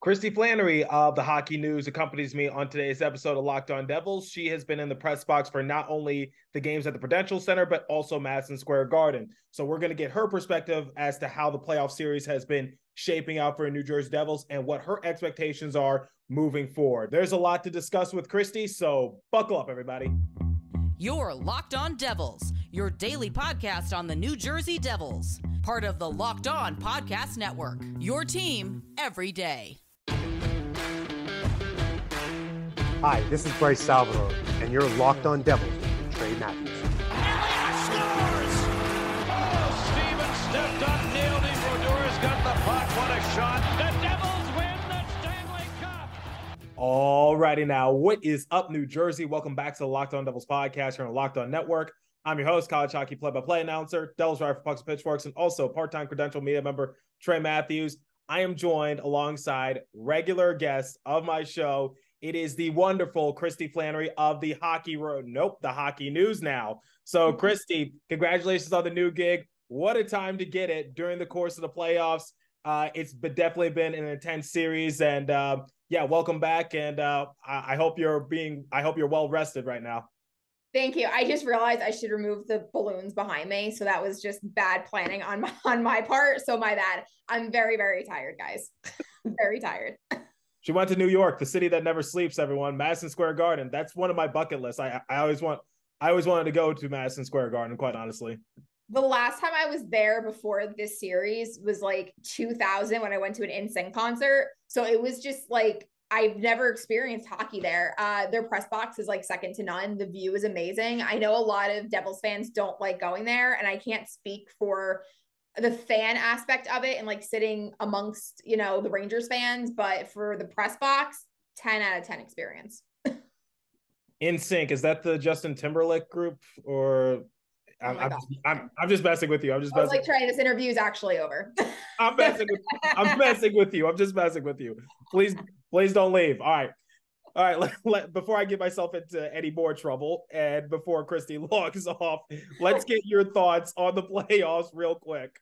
Kristy Flannery of the Hockey News accompanies me on today's episode of Locked On Devils. She has been in the press box for not only the games at the Prudential Center, but also Madison Square Garden. So we're going to get her perspective as to how the playoff series has been shaping out for the New Jersey Devils and what her expectations are moving forward. There's a lot to discuss with Kristy, so buckle up, everybody. You're Locked On Devils, your daily podcast on the New Jersey Devils. Part of the Locked On Podcast Network, your team every day. Hi, this is Bryce Salvador, and you're Locked On Devils with Trey Matthews. Scores! Oh, Stevens stepped up, nailed him. Brodor's got the puck. What a shot. The Devils win the Stanley Cup. Alrighty now, what is up, New Jersey? Welcome back to the Locked On Devils podcast here on the Locked On Network. I'm your host, college hockey play-by-play announcer, Devils writer for Pucks and Pitchforks, and also part-time credential media member Trey Matthews. I am joined alongside regular guest of my show. It is the wonderful Kristy Flannery of the Hockey News now. So, Kristy, congratulations on the new gig. What a time to get it during the course of the playoffs. It's definitely been an intense series, and welcome back. And I hope you're well rested right now. Thank you. I just realized I should remove the balloons behind me. So that was just bad planning on my part. So my bad. I'm very, very tired, guys. Very tired. She went to New York, the city that never sleeps, everyone. Madison Square Garden. That's one of my bucket lists. I always wanted to go to Madison Square Garden, quite honestly. The last time I was there before this series was like 2000 when I went to an NSYNC concert. So it was just like, I've never experienced hockey there. Their press box is like second to none. The view is amazing. I know a lot of Devils fans don't like going there, and I can't speak for the fan aspect of it and like sitting amongst, the Rangers fans, but for the press box, 10 out of 10 experience. NSYNC, is that the Justin Timberlake group, or I'm just messing with you. I was like, Trey, this interview is actually over. I'm messing with you. I'm just messing with you. Please don't leave. All right. Before I get myself into any more trouble and before Kristy logs off, let's get your thoughts on the playoffs real quick.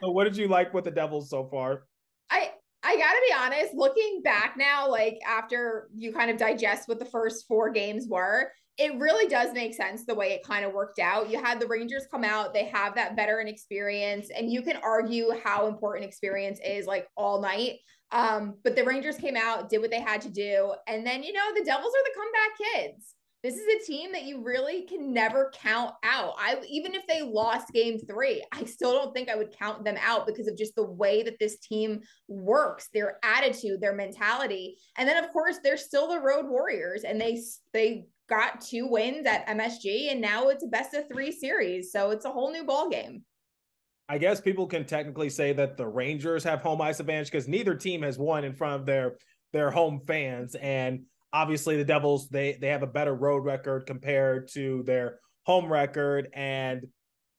So what did you like with the Devils so far? I gotta be honest, looking back now, like after you kind of digest what the first four games were, it really does make sense the way it kind of worked out. You had the Rangers come out, they have that veteran experience, and you can argue how important experience is like all night. But the Rangers came out, did what they had to do. And then, the Devils are the comeback kids. This is a team that you really can never count out. Even if they lost game 3, I still don't think I would count them out because of just the way that this team works, their attitude, their mentality. And then, of course, they're still the road warriors, and they got 2 wins at MSG, and now it's a best-of-3 series. So it's a whole new ball game. I guess people can technically say that the Rangers have home ice advantage because neither team has won in front of their home fans. And obviously the Devils, they have a better road record compared to their home record. And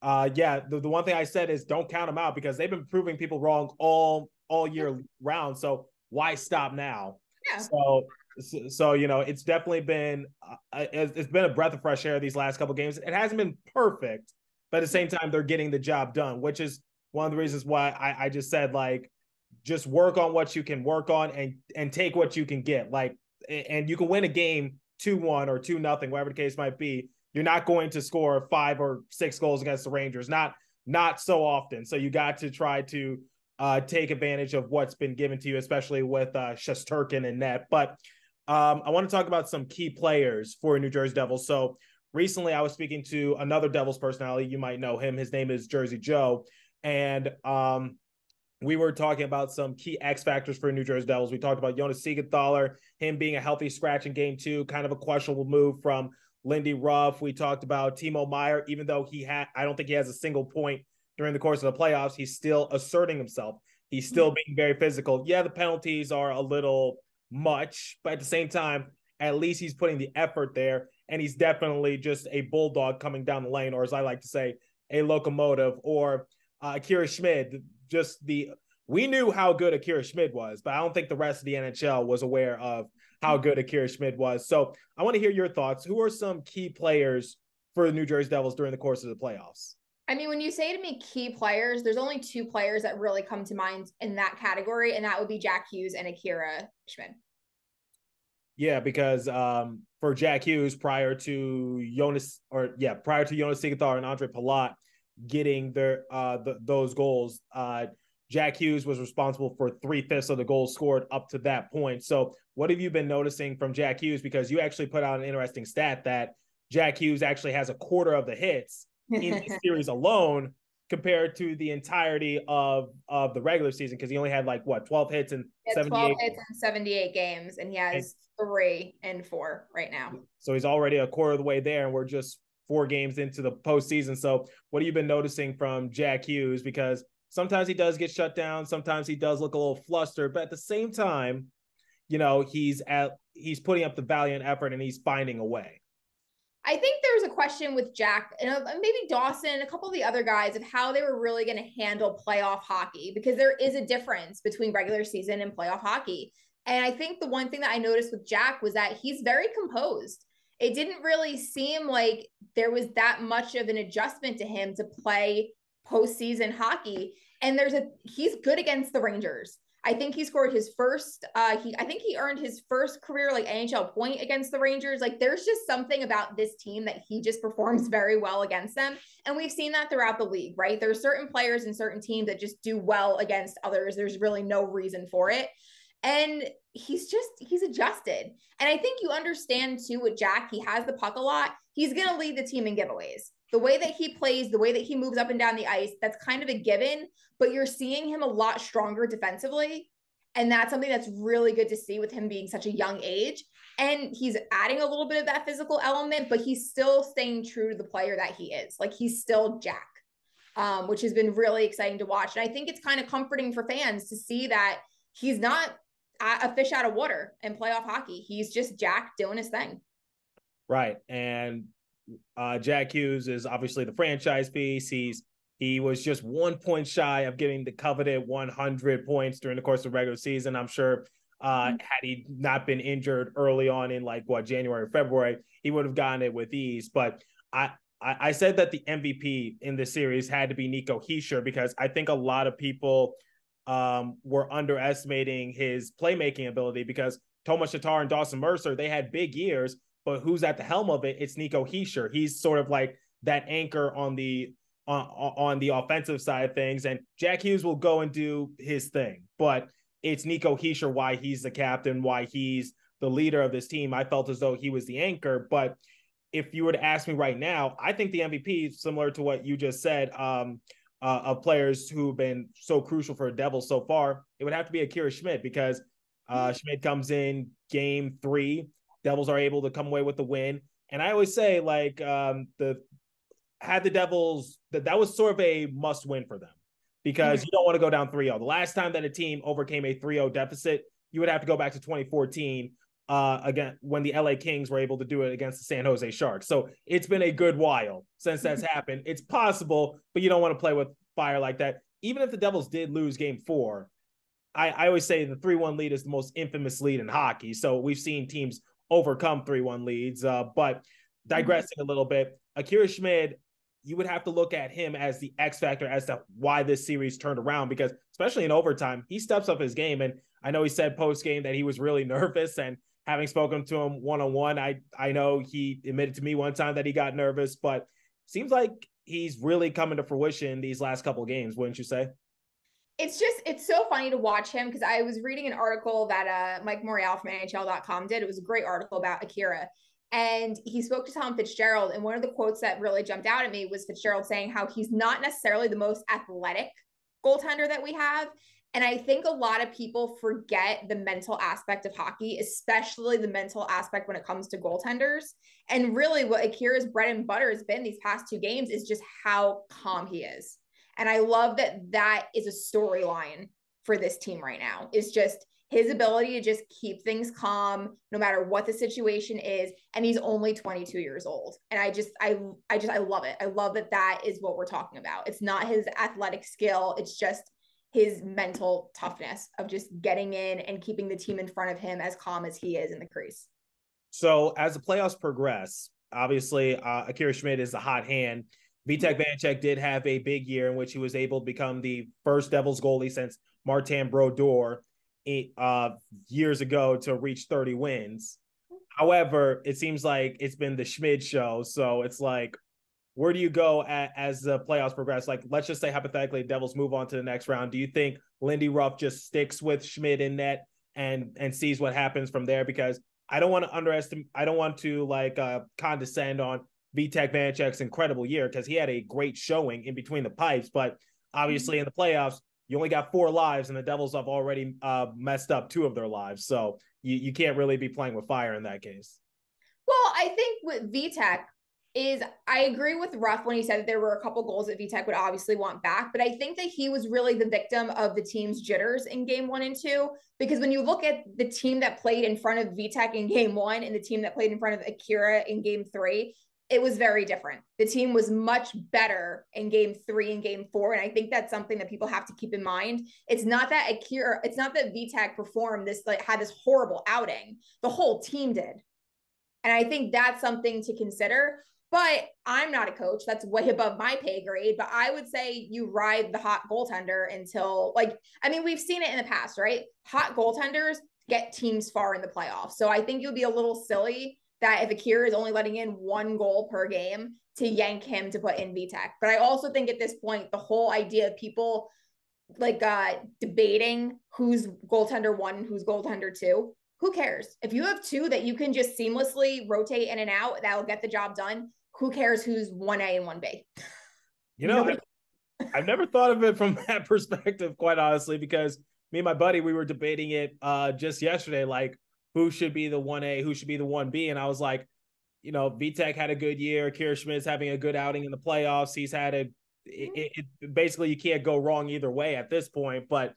the one thing I said is don't count them out because they've been proving people wrong all year round. So why stop now? Yeah. So it's definitely been it's been a breath of fresh air these last couple of games. It hasn't been perfect, but at the same time, they're getting the job done, which is one of the reasons why I just said, like, just work on what you can work on and take what you can get. Like, and you can win a game 2-1 or 2-0, whatever the case might be. You're not going to score 5 or 6 goals against the Rangers, not so often. So you got to try to take advantage of what's been given to you, especially with Shesterkin and net. But I want to talk about some key players for New Jersey Devils. So recently I was speaking to another Devils personality. You might know him. His name is Jersey Joe. And we were talking about some key X factors for New Jersey Devils. We talked about Jonas Siegenthaler, him being a healthy scratch in game 2, kind of a questionable move from Lindy Ruff. We talked about Timo Meier, even though I don't think he has a single point during the course of the playoffs, he's still asserting himself. He's still being very physical. Yeah, the penalties are a little much, but at the same time, at least he's putting the effort there, and he's definitely just a bulldog coming down the lane, or as I like to say, a locomotive. Or Akira Schmid, we knew how good Akira Schmid was, but I don't think the rest of the NHL was aware of how good Akira Schmid was. So I want to hear your thoughts. Who are some key players for the New Jersey Devils during the course of the playoffs? I mean, when you say to me key players, there's only two players that really come to mind in that category, and that would be Jack Hughes and Akira Schmid. Yeah, because for Jack Hughes, prior to Jonas Siegenthaler and Andre Palat getting those goals, Jack Hughes was responsible for 3/5 of the goals scored up to that point. So what have you been noticing from Jack Hughes? Because you actually put out an interesting stat that Jack Hughes actually has a quarter of the hits in the series alone compared to the entirety of the regular season, because he only had 12 hits and 12 hits in 78 games, and he has 3 and 4 right now. So he's already a quarter of the way there, and we're just 4 games into the postseason. So what have you been noticing from Jack Hughes? Because sometimes he does get shut down, sometimes he does look a little flustered, but at the same time, he's putting up the valiant effort and he's finding a way. I think there was a question with Jack and maybe Dawson, a couple of the other guys, of how they were really going to handle playoff hockey, because there is a difference between regular season and playoff hockey. And I think the one thing that I noticed with Jack was that he's very composed. It didn't really seem like there was that much of an adjustment to him to play postseason hockey. And he's good against the Rangers. I think he scored his first, I think he earned his first career NHL point against the Rangers. There's just something about this team that he just performs very well against them. And we've seen that throughout the league, right? There are certain players and certain teams that just do well against others. There's really no reason for it. And he's adjusted. And I think you understand too with Jack, he has the puck a lot. He's going to lead the team in giveaways. The way that he plays, the way that he moves up and down the ice, that's kind of a given, but you're seeing him a lot stronger defensively. And that's something that's really good to see with him being such a young age. And he's adding a little bit of that physical element, but he's still staying true to the player that he is. He's still Jack, which has been really exciting to watch. And I think it's kind of comforting for fans to see that he's not a fish out of water in playoff hockey. He's just Jack doing his thing. Right. And Jack Hughes is obviously the franchise piece. He was just 1 point shy of getting the coveted 100 points during the course of the regular season. I'm sure had he not been injured early on in January or February, he would have gotten it with ease. But I said that the MVP in this series had to be Nico Hischier, because I think a lot of people were underestimating his playmaking ability, because Tomas Tatar and Dawson Mercer, they had big years, but who's at the helm of it? It's Nico Hischier. He's sort of like that anchor on the offensive side of things, and Jack Hughes will go and do his thing, but it's Nico Hischier why he's the captain, why he's the leader of this team. I felt as though he was the anchor, but if you were to ask me right now, I think the MVP, similar to what you just said, of players who've been so crucial for the Devils so far, it would have to be Akira Schmid, because Schmid comes in game 3, Devils are able to come away with the win. And I always say, had the Devils, that was sort of a must win for them, because you don't want to go down 3-0. The last time that a team overcame a 3-0 deficit, you would have to go back to 2014 again, when the LA Kings were able to do it against the San Jose Sharks. So it's been a good while since that's happened. It's possible, but you don't want to play with fire like that. Even if the Devils did lose game 4, I always say the 3-1 lead is the most infamous lead in hockey. So we've seen teams overcome 3-1 leads, but digressing a little bit, Akira Schmid, you would have to look at him as the X factor as to why this series turned around, because especially in overtime, he steps up his game. And I know he said post-game that he was really nervous, and having spoken to him one-on-one, I know he admitted to me one time that he got nervous, but seems like he's really coming to fruition these last couple of games, wouldn't you say? It's so funny to watch him, because I was reading an article that Mike Morial from NHL.com did. It was a great article about Akira. And he spoke to Tom Fitzgerald. And one of the quotes that really jumped out at me was Fitzgerald saying how he's not necessarily the most athletic goaltender that we have. And I think a lot of people forget the mental aspect of hockey, especially the mental aspect when it comes to goaltenders. And really what Akira's bread and butter has been these past 2 games is just how calm he is. And I love that is a storyline for this team right now, is just his ability to just keep things calm no matter what the situation is. And he's only 22 years old. And I love it. I love that is what we're talking about. It's not his athletic skill. It's just his mental toughness of just getting in and keeping the team in front of him as calm as he is in the crease. So as the playoffs progress, obviously Akira Schmid is the hot hand. Vitek Vanecek did have a big year in which he was able to become the first Devils goalie since Martin Brodeur years ago to reach 30 wins. However, it seems like it's been the Schmid show. So it's like, where do you go as the playoffs progress? Like, let's just say hypothetically, Devils move on to the next round. Do you think Lindy Ruff just sticks with Schmid in net and sees what happens from there? Because I don't want to underestimate. I don't want to condescend on Vitek Vanecek's incredible year because he had a great showing in between the pipes. But obviously, in the playoffs, you only got 4 lives, and the Devils have already messed up 2 of their lives. So you can't really be playing with fire in that case. Well, I think with Vitek I agree with Ruff when he said that there were a couple goals that Vitek would obviously want back, but I think that he was really the victim of the team's jitters in game 1 and 2, because when you look at the team that played in front of Vitek in game 1 and the team that played in front of Akira in game 3, it was very different. The team was much better in game 3 and game 4. And I think that's something that people have to keep in mind. It's not that Vitek performed had this horrible outing. The whole team did. And I think that's something to consider. But I'm not a coach. That's way above my pay grade. But I would say you ride the hot goaltender until, we've seen it in the past, right? Hot goaltenders get teams far in the playoffs. So I think it would be a little silly that if Akira is only letting in 1 goal per game to yank him to put in Vitek. But I also think at this point, the whole idea of people debating who's goaltender 1 and who's goaltender 2, who cares? If you have 2 that you can just seamlessly rotate in and out, that'll get the job done. Who cares who's 1A and 1B? I've never thought of it from that perspective, quite honestly, because me and my buddy, we were debating it just yesterday, like who should be the 1A, who should be the 1B. And I was like, Vitek had a good year. Akira Schmid's having a good outing in the playoffs. He's had basically you can't go wrong either way at this point. But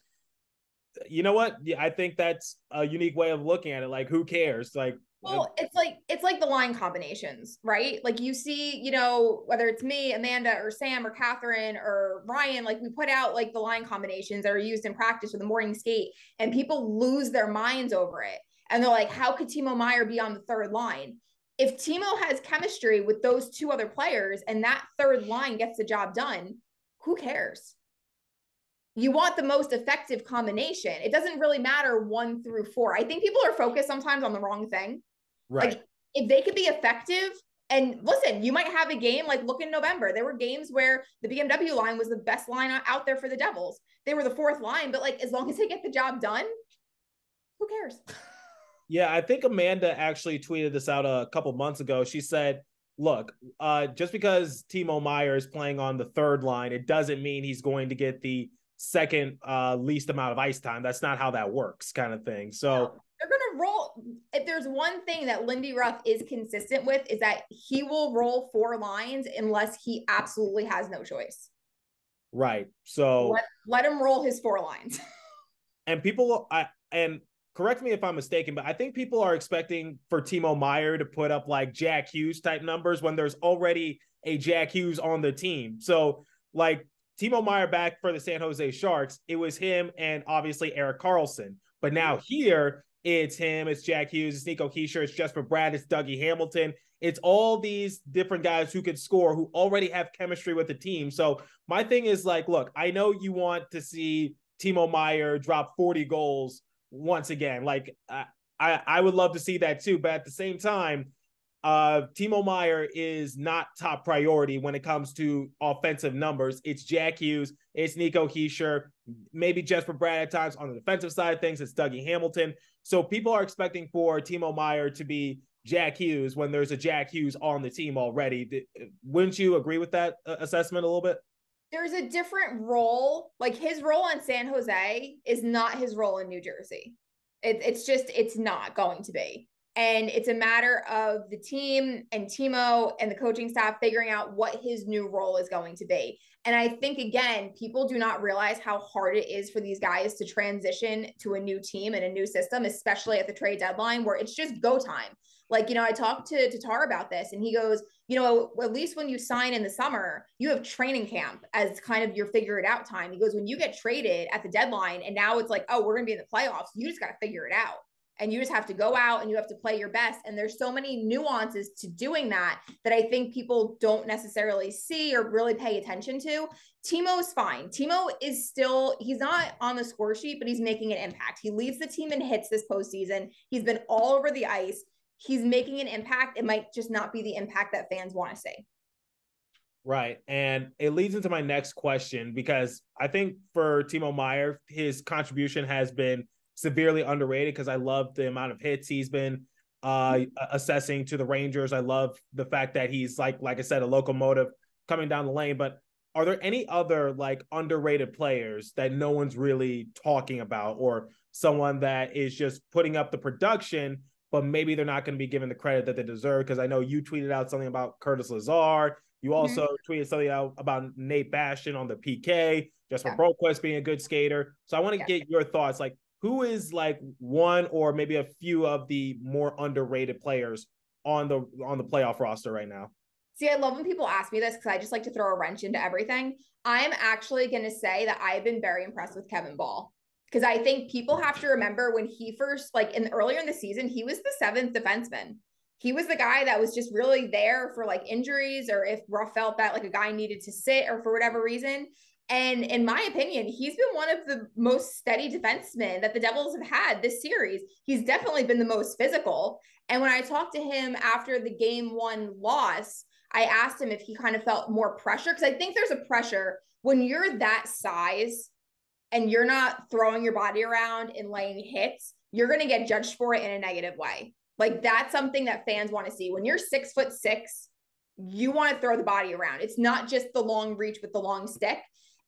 you know what? Yeah, I think that's a unique way of looking at it. Like, who cares? Well, it's like the line combinations, right? Like you see, whether it's me, Amanda, or Sam, or Catherine, or Ryan, we put out the line combinations that are used in practice for the morning skate, and people lose their minds over it. And they're like, how could Timo Meier be on the 3rd line? If Timo has chemistry with those 2 other players and that 3rd line gets the job done, who cares? You want the most effective combination. It doesn't really matter 1 through 4. I think people are focused sometimes on the wrong thing. Right. If they could be effective, and listen, you might have a game look in November. There were games where the BMW line was the best line out there for the Devils. They were the 4th line, but as long as they get the job done, who cares? Yeah, I think Amanda actually tweeted this out a couple months ago. She said, look, just because Timo Meier is playing on the 3rd line, it doesn't mean he's going to get the second least amount of ice time. That's not how that works, kind of thing. So they're going to roll. If there's one thing that Lindy Ruff is consistent with, is that he will roll 4 lines unless he absolutely has no choice. Right. So let him roll his 4 lines. And people, and correct me if I'm mistaken, but I think people are expecting for Timo Meier to put up Jack Hughes type numbers when there's already a Jack Hughes on the team. So Timo Meier back for the San Jose Sharks, it was him and obviously Erik Karlsson. But now here, it's him, it's Jack Hughes, it's Nico Hischier, it's Jesper Bratt, it's Dougie Hamilton. It's all these different guys who could score, who already have chemistry with the team. So my thing is look, I know you want to see Timo Meier drop 40 goals once again. I would love to see that too. But at the same time, Timo Meier is not top priority when it comes to offensive numbers. It's Jack Hughes, it's Nico Hischier, maybe Jesper Bratt at times. On the defensive side of things, it's Dougie Hamilton. So people are expecting for Timo Meier to be Jack Hughes when there's a Jack Hughes on the team already. Wouldn't you agree with that assessment a little bit? There's a different role. His role in San Jose is not his role in New Jersey. It's not going to be. And it's a matter of the team and Timo and the coaching staff figuring out what his new role is going to be. And I think, again, people do not realize how hard it is for these guys to transition to a new team and a new system, especially at the trade deadline where it's just go time. I talked to Tar about this, and he goes, at least when you sign in the summer, you have training camp as kind of your figure it out time. He goes, when you get traded at the deadline and now it's oh, we're going to be in the playoffs, you just got to figure it out. and you just have to go out and you have to play your best. And there's so many nuances to doing that I think people don't necessarily see or really pay attention to. Timo is fine. Timo is still, he's not on the score sheet, but he's making an impact. He leads the team in hits this postseason. He's been all over the ice. He's making an impact. It might just not be the impact that fans want to see. Right. And it leads into my next question, because I think for Timo Meier, his contribution has been severely underrated, because I love the amount of hits he's been assessing to the Rangers. I love the fact that he's like I said, a locomotive coming down the lane. But are there any other like underrated players that no one's really talking about, or someone that is just putting up the production, but maybe they're not going to be given the credit that they deserve? Because I know you tweeted out something about Curtis Lazar. You also tweeted something out about Nate Bastian on the PK, Jesper Broquist being a good skater. So I want to get your thoughts. Like, who is like one or maybe a few of the more underrated players on the playoff roster right now? See, I love when people ask me this, because I just like to throw a wrench into everything. I'm actually going to say that I've been very impressed with Kevin Ball, because I think people have to remember when he first, like earlier in the season, he was the 7th defenseman. He was the guy that was just really there for like injuries, or if Ruff felt that like a guy needed to sit or for whatever reason. And in my opinion, he's been one of the most steady defensemen that the Devils have had this series. He's definitely been the most physical. And when I talked to him after the Game 1 loss, I asked him if he kind of felt more pressure, because I think there's a pressure when you're that size and you're not throwing your body around and laying hits, you're going to get judged for it in a negative way. Like, that's something that fans want to see. When you're 6'6", you want to throw the body around. It's not just the long reach with the long stick.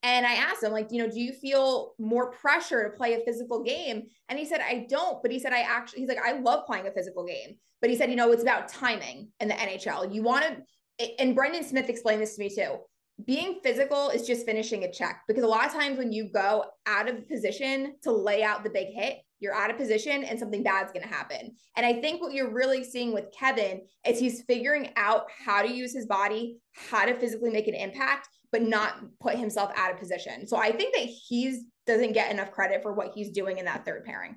And I asked him, like, do you feel more pressure to play a physical game? And he said, I don't. But he said, he's like, I love playing a physical game. But he said, it's about timing in the NHL. You want to, and Brendan Smith explained this to me too. Being physical is just finishing a check, because a lot of times when you go out of position to lay out the big hit, you're out of position and something bad's going to happen. And I think what you're really seeing with Kevin is he's figuring out how to use his body, how to physically make an impact, but not put himself out of position. So I think that he doesn't get enough credit for what he's doing in that third pairing.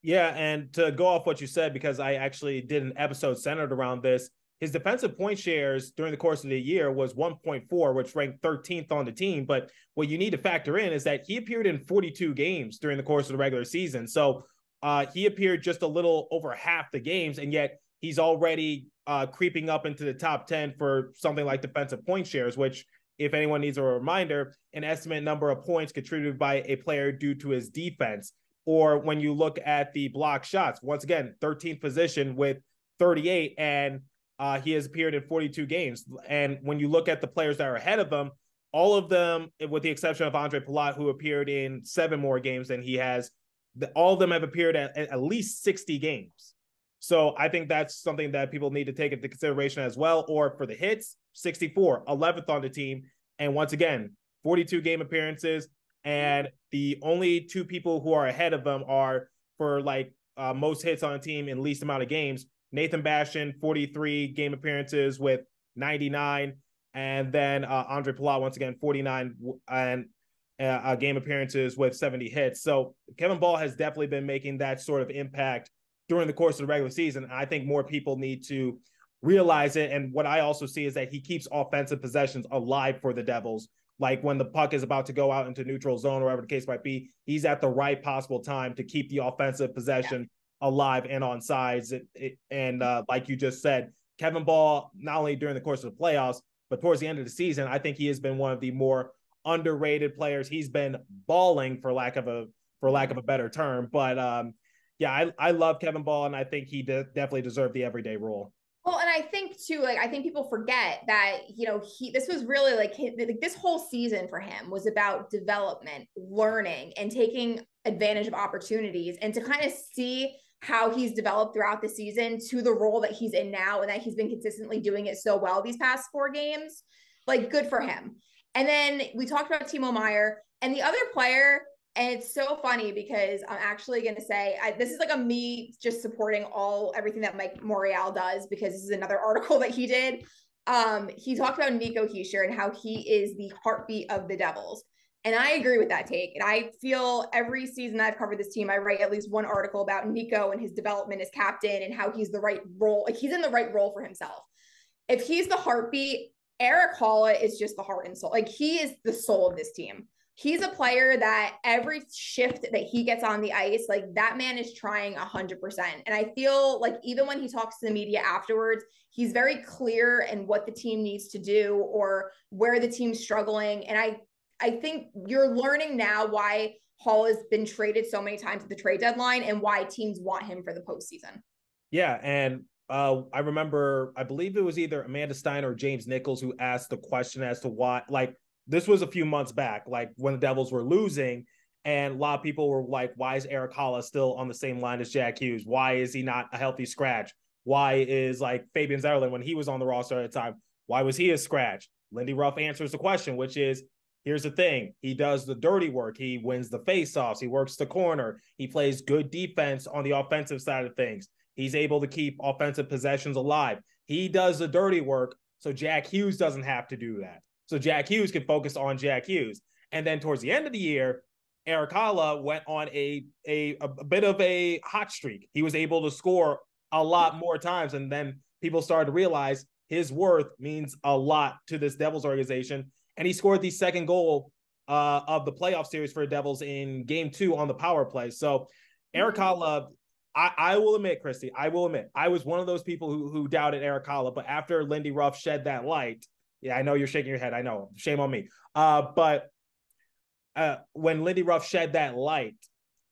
Yeah. And to go off what you said, because I actually did an episode centered around this, his defensive point shares during the course of the year was 1.4, which ranked 13th on the team. But what you need to factor in is that he appeared in 42 games during the course of the regular season. So he appeared just a little over half the games, and yet he's already creeping up into the top 10 for something like defensive point shares, which, if anyone needs a reminder, an estimate number of points contributed by a player due to his defense. Or when you look at the block shots, once again, 13th position with 38, and he has appeared in 42 games. And when you look at the players that are ahead of him, all of them, with the exception of Andre Palat, who appeared in 7 more games than he has, all of them have appeared at least 60 games. So I think that's something that people need to take into consideration as well. Or for the hits, 64, 11th on the team. And once again, 42 game appearances. And the only 2 people who are ahead of them are for most hits on a team in least amount of games. Nathan Bastian, 43 game appearances with 99. And then Andre Palat, once again, 49 and game appearances with 70 hits. So Kevin Ball has definitely been making that sort of impact during the course of the regular season. I think more people need to realize it. And what I also see is that he keeps offensive possessions alive for the Devils. Like when the puck is about to go out into neutral zone or whatever the case might be, he's at the right possible time to keep the offensive possession alive and on sides. And like you just said, Kevin Ball, not only during the course of the playoffs, but towards the end of the season, I think he has been one of the more underrated players. He's been balling, for lack of a better term. But I love Kevin Ball, and I think he definitely deserved the everyday role. Well, and I think too, I think people forget that, this was really this whole season for him was about development, learning, and taking advantage of opportunities, and to kind of see how he's developed throughout the season to the role that he's in now, and that he's been consistently doing it so well these past 4 games, good for him. And then we talked about Timo Meier, and the other player, and it's so funny because I'm actually going to say, this is a me just supporting everything that Mike Morial does, because this is another article that he did. He talked about Nico Hischier and how he is the heartbeat of the Devils. And I agree with that take. And I feel every season I've covered this team, I write at least one article about Nico and his development as captain and how he's the right role. Like he's in the right role for himself. If he's the heartbeat, Eric Holla is just the heart and soul. Like he is the soul of this team. He's a player that every shift that he gets on the ice, like that man is trying 100%. And I feel like even when he talks to the media afterwards, he's very clear in what the team needs to do or where the team's struggling. And I think you're learning now why Hall has been traded so many times at the trade deadline and why teams want him for the postseason. Yeah. And I remember, I believe it was either Amanda Steiner or James Nichols who asked the question as to why, like, this was a few months back, like when the Devils were losing, and a lot of people were like, why is Eric Holla still on the same line as Jack Hughes? Why is he not a healthy scratch? Why is like Fabian Zetterlund, when he was on the roster at the time, why was he a scratch? Lindy Ruff answers the question, which is, here's the thing. He does the dirty work. He wins the faceoffs. He works the corner. He plays good defense on the offensive side of things. He's able to keep offensive possessions alive. He does the dirty work, so Jack Hughes doesn't have to do that. So Jack Hughes can focus on Jack Hughes. And then towards the end of the year, Eric Holla went on a bit of a hot streak. He was able to score a lot more times. And then people started to realize his worth means a lot to this Devils organization. And he scored the second goal of the playoff series for the Devils in game 2 on the power play. So Eric Holla, I will admit, Kristy, I was one of those people who doubted Eric Holla. But after Lindy Ruff shed that light, yeah, I know you're shaking your head. I know. Shame on me. But when Lindy Ruff shed that light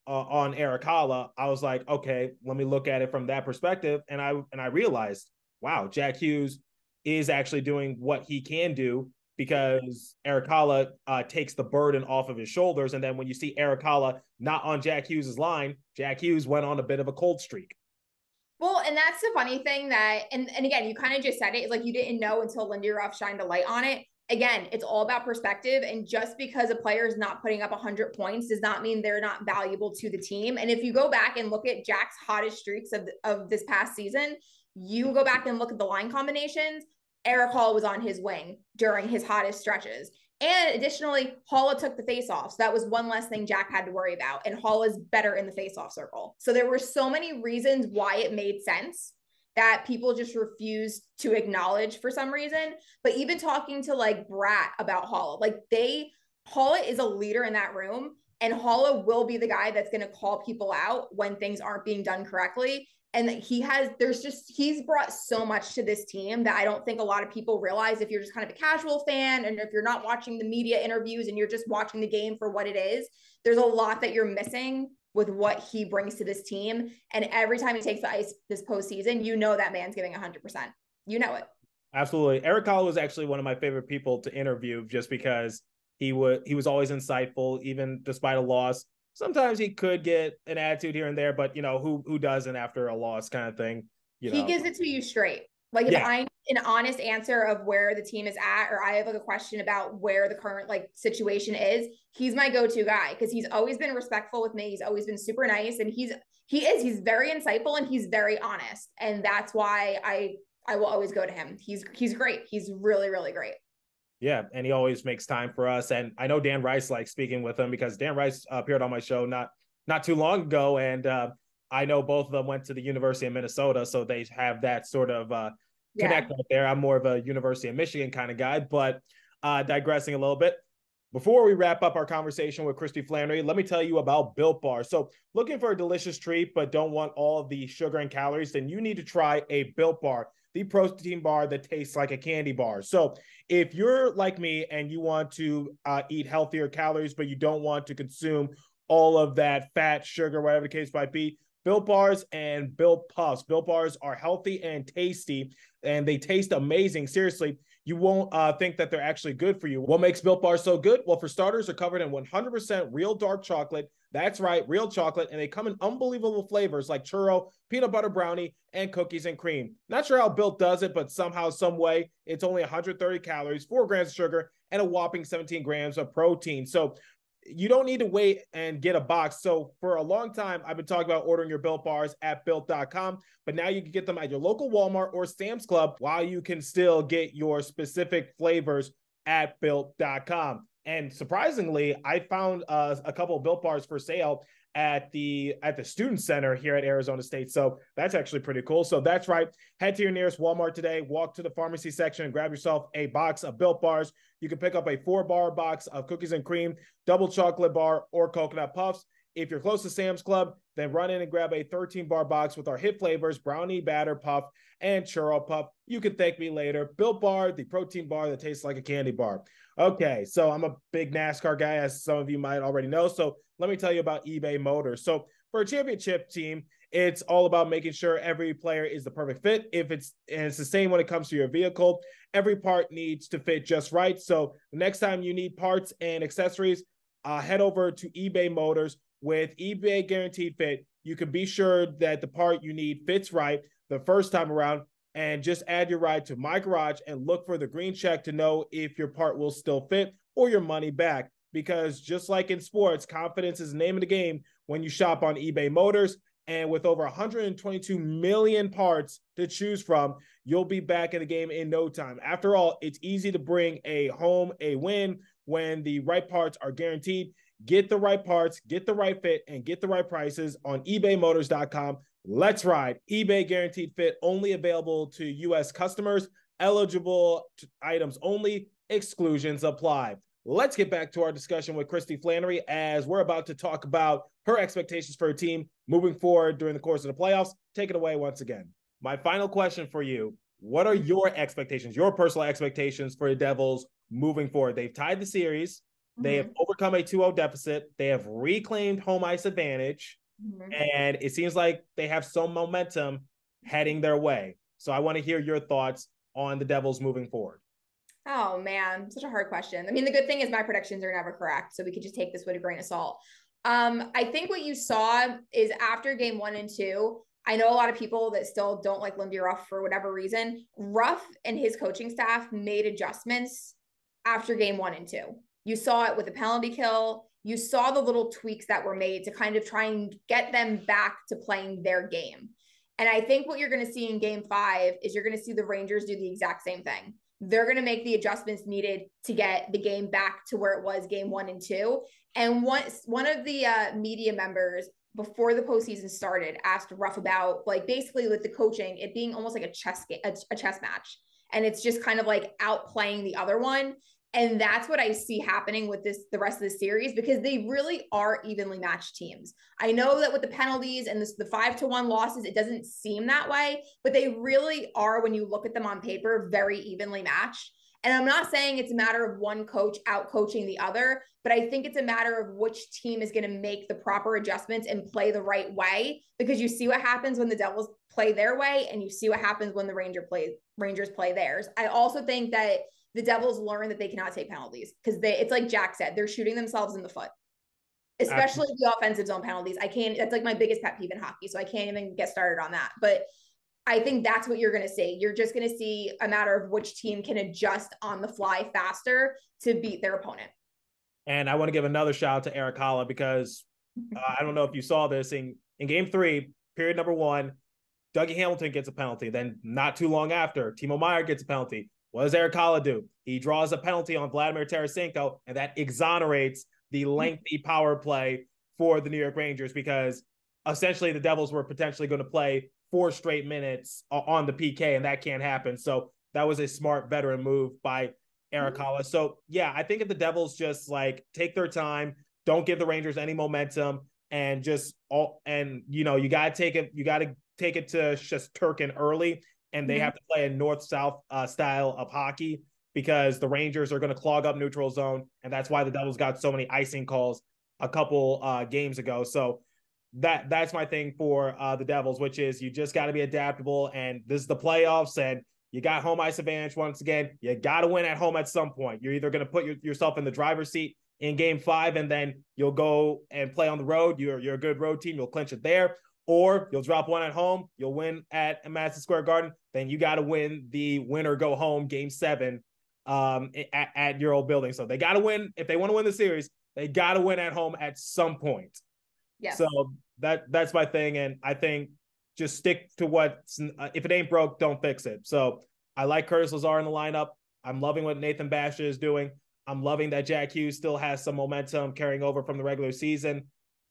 on Eric Holla, I was like, okay, let me look at it from that perspective. And I realized, wow, Jack Hughes is actually doing what he can do because Eric Holla takes the burden off of his shoulders. And then when you see Eric Holla not on Jack Hughes' line, Jack Hughes went on a bit of a cold streak. Well, and that's the funny thing that, and again, you kind of just said it, it's like you didn't know until Lindy Ruff shined a light on it. Again, it's all about perspective. And just because a player is not putting up 100 points does not mean they're not valuable to the team. And if you go back and look at Jack's hottest streaks of this past season, you go back and look at the line combinations, Eric Hall was on his wing during his hottest stretches. And additionally, Holla took the faceoff. So that was one less thing Jack had to worry about. And Holla's better in the faceoff circle. So there were so many reasons why it made sense that people just refused to acknowledge for some reason. But even talking to like Brat about Holla, like Holla is a leader in that room. And Holla will be the guy that's going to call people out when things aren't being done correctly. And he's brought so much to this team that I don't think a lot of people realize if you're just kind of a casual fan and if you're not watching the media interviews and you're just watching the game for what it is, there's a lot that you're missing with what he brings to this team. And every time he takes the ice this postseason, you know that man's giving 100%. You know it. Absolutely. Eric Holla was actually one of my favorite people to interview just because he was always insightful, even despite a loss. Sometimes he could get an attitude here and there, but you know, who doesn't after a loss kind of thing. He gives it to you straight. Like if I need an honest answer of where the team is at, or I have like a question about where the current like situation is, he's my go-to guy because he's always been respectful with me. He's always been super nice, and he's very insightful and he's very honest, and that's why I will always go to him. He's great. He's really, really great. Yeah, and he always makes time for us. And I know Dan Rice likes speaking with him because Dan Rice appeared on my show not too long ago, and I know both of them went to the University of Minnesota, so they have that sort of connect right there. I'm more of a University of Michigan kind of guy, but digressing a little bit. Before we wrap up our conversation with Kristy Flannery, let me tell you about Built Bar. So looking for a delicious treat but don't want all of the sugar and calories, then you need to try a Built Bar, the protein bar that tastes like a candy bar. So if you're like me and you want to eat healthier calories, but you don't want to consume all of that fat, sugar, whatever the case might be, Built Bars and Built Puffs. Built Bars are healthy and tasty, and they taste amazing. Seriously, you won't think that they're actually good for you. What makes Built Bars so good? Well, for starters, they're covered in 100% real dark chocolate. That's right, real chocolate, and they come in unbelievable flavors like churro, peanut butter brownie, and cookies and cream. Not sure how Built does it, but somehow, some way, it's only 130 calories, 4 grams of sugar, and a whopping 17 grams of protein. So you don't need to wait and get a box. So for a long time, I've been talking about ordering your Built Bars at Built.com, but now you can get them at your local Walmart or Sam's Club while you can still get your specific flavors at Built.com. And surprisingly, I found a couple of Built Bars for sale at the student center here at Arizona State. So that's actually pretty cool. So that's right. Head to your nearest Walmart today, walk to the pharmacy section and grab yourself a box of Built Bars. You can pick up a 4-bar box of cookies and cream, double chocolate bar, or coconut puffs. If you're close to Sam's Club, then run in and grab a 13-bar box with our hit flavors, brownie batter puff and churro puff. You can thank me later. Built Bar, the protein bar that tastes like a candy bar. Okay, so I'm a big NASCAR guy, as some of you might already know. So let me tell you about eBay Motors. So for a championship team, it's all about making sure every player is the perfect fit. And it's the same when it comes to your vehicle. Every part needs to fit just right. So the next time you need parts and accessories, head over to eBay Motors. With eBay Guaranteed Fit, you can be sure that the part you need fits right the first time around, and just add your ride to My Garage and look for the green check to know if your part will still fit or your money back. Because just like in sports, confidence is the name of the game when you shop on eBay Motors. And with over 122 million parts to choose from, you'll be back in the game in no time. After all, it's easy to bring home a win when the right parts are guaranteed. Get the right parts, get the right fit, and get the right prices on ebaymotors.com. Let's ride. eBay Guaranteed Fit, only available to U.S. customers. Eligible items only. Exclusions apply. Let's get back to our discussion with Kristy Flannery, as we're about to talk about her expectations for her team moving forward during the course of the playoffs. Take it away once again. My final question for you: what are your expectations, your personal expectations for the Devils moving forward? They've tied the series. They have overcome a 2-0 deficit. They have reclaimed home ice advantage. And it seems like they have some momentum heading their way. So I want to hear your thoughts on the Devils moving forward. Oh, man, such a hard question. I mean, the good thing is my predictions are never correct, so we could just take this with a grain of salt. I think what you saw is after game 1 and 2, I know a lot of people that still don't like Lindy Ruff for whatever reason. Ruff and his coaching staff made adjustments after game 1 and 2. You saw it with the penalty kill. You saw the little tweaks that were made to kind of try and get them back to playing their game. And I think what you're going to see in game 5 is you're going to see the Rangers do the exact same thing. They're going to make the adjustments needed to get the game back to where it was game 1 and 2. And one of the media members before the postseason started asked Ruff about, like, basically with the coaching, it being almost like a chess match. And it's just kind of like outplaying the other one. And that's what I see happening with the rest of the series, because they really are evenly matched teams. I know that with the penalties and the 5-1 losses, it doesn't seem that way, but they really are, when you look at them on paper, very evenly matched. And I'm not saying it's a matter of one coach out coaching the other, but I think it's a matter of which team is going to make the proper adjustments and play the right way, because you see what happens when the Devils play their way and you see what happens when the Rangers play theirs. I also think that the Devils learn that they cannot take penalties, because it's like Jack said, they're shooting themselves in the foot, especially the offensive zone penalties. That's like my biggest pet peeve in hockey. So I can't even get started on that. But I think that's what you're going to see. You're just going to see a matter of which team can adjust on the fly faster to beat their opponent. And I want to give another shout out to Eric Holla, because I don't know if you saw this in game 3, period number 1, Dougie Hamilton gets a penalty. Then not too long after, Timo Meier gets a penalty. What does Eric Holla do? He draws a penalty on Vladimir Tarasenko, and that exonerates the lengthy power play for the New York Rangers, because essentially the Devils were potentially going to play 4 straight minutes on the PK, and that can't happen. So that was a smart veteran move by Eric Holla. So yeah, I think if the Devils just take their time, don't give the Rangers any momentum, and you got to take it to Shesterkin early. And they have to play a north-south style of hockey, because the Rangers are going to clog up neutral zone. And that's why the Devils got so many icing calls a couple games ago. So that's my thing for the Devils, which is you just got to be adaptable. And this is the playoffs, and you got home ice advantage once again. You got to win at home at some point. You're either going to put yourself in the driver's seat in game 5, and then you'll go and play on the road. You're a good road team. You'll clinch it there. Or you'll drop 1 at home, you'll win at Madison Square Garden, then you got to win the win or go home game 7 at your old building. So they got to win. If they want to win the series, they got to win at home at some point. Yes. So that's my thing. And I think just stick to if it ain't broke, don't fix it. So I like Curtis Lazar in the lineup. I'm loving what Nathan Bastian is doing. I'm loving that Jack Hughes still has some momentum carrying over from the regular season.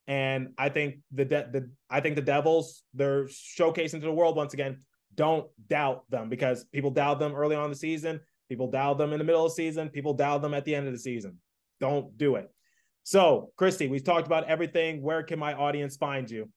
And I think the Devils, they're showcasing to the world once again, don't doubt them, because people doubt them early on in the season. People doubt them in the middle of the season. People doubt them at the end of the season. Don't do it. So, Kristy, we've talked about everything. Where can my audience find you?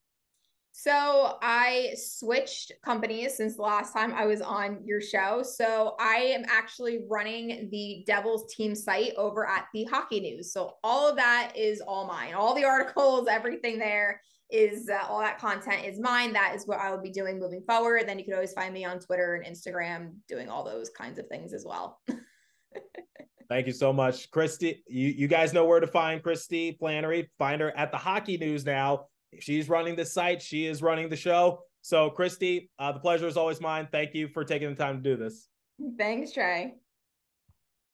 So I switched companies since the last time I was on your show. So I am actually running the Devils team site over at the Hockey News. So all of that is all mine. All the articles, everything there is all that content is mine. That is what I will be doing moving forward. Then you can always find me on Twitter and Instagram doing all those kinds of things as well. Thank you so much, Kristy. You guys know where to find Kristy Flannery. Find her at the Hockey News now. She's running the site. She is running the show. So, Kristy, the pleasure is always mine. Thank you for taking the time to do this. Thanks, Trey.